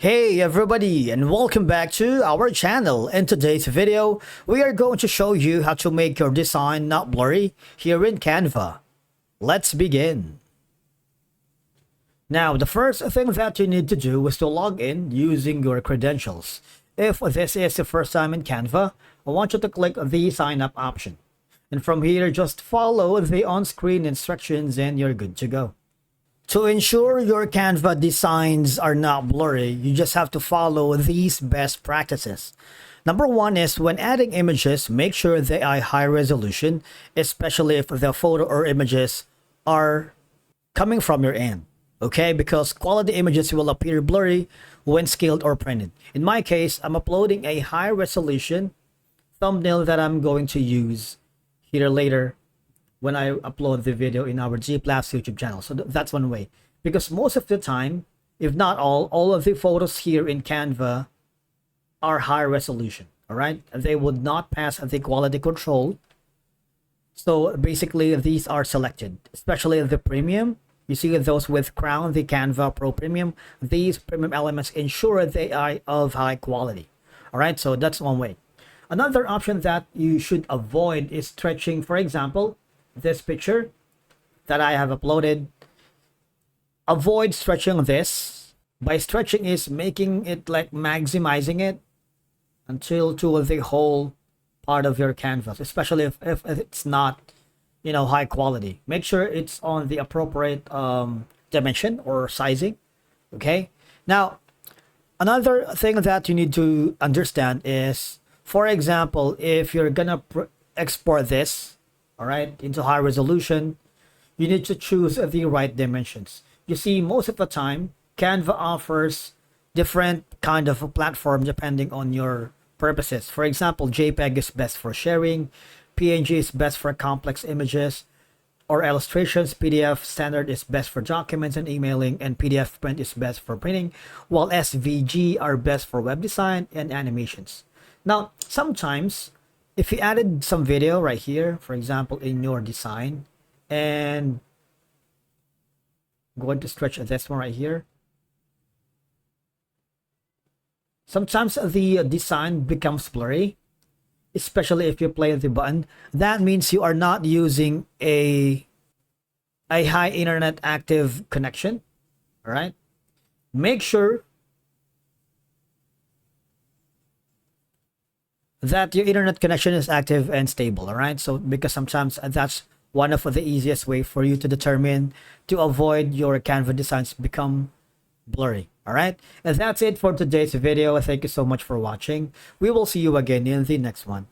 Hey everybody, and welcome back to our channel. In today's video, we are going to show you how to make your design not blurry here in Canva. Let's begin. Now, the first thing that you need to do is to log in using your credentials. If this is the first time in Canva, I want you to click the sign up option. And from here, just follow the on-screen instructions and you're good to go. To ensure your Canva designs are not blurry, you just have to follow these best practices. Number one is when adding images, make sure they are high resolution, especially if the photo or images are coming from your end. Okay, because quality images will appear blurry when scaled or printed. In my case, I'm uploading a high resolution thumbnail that I'm going to use here later when I upload the video in our G Plus YouTube channel. So that's one way. Because most of the time, if not all of the photos here in Canva are high resolution. All right, they would not pass the quality control. So basically, these are selected, especially the premium. You see those with Crown, the Canva Pro Premium. These premium elements ensure they are of high quality. All right, so that's one way. Another option that you should avoid is stretching. For example, this picture that I have uploaded, avoid stretching this. By stretching is making it like maximizing it until to the whole part of your canvas, especially if it's not, you know, high quality. Make sure it's on the appropriate dimension or sizing. Okay, now another thing that you need to understand is, for example, if you're gonna export this, all right, into high resolution, you need to choose the right dimensions. You see, most of the time, Canva offers different kind of a platform depending on your purposes. For example, JPEG is best for sharing, PNG is best for complex images or illustrations, PDF standard is best for documents and emailing, and PDF print is best for printing, while SVG are best for web design and animations. Now, sometimes, if you added some video right here, for example, in your design, and I'm going to stretch this one right here. Sometimes the design becomes blurry, especially if you play the button. That means you are not using a high internet active connection. All right. Make sure that your internet connection is active and stable. All right, so because sometimes that's one of the easiest way for you to determine to avoid your Canva designs become blurry. All right, and that's it for today's video. Thank you so much for watching. We will see you again in the next one.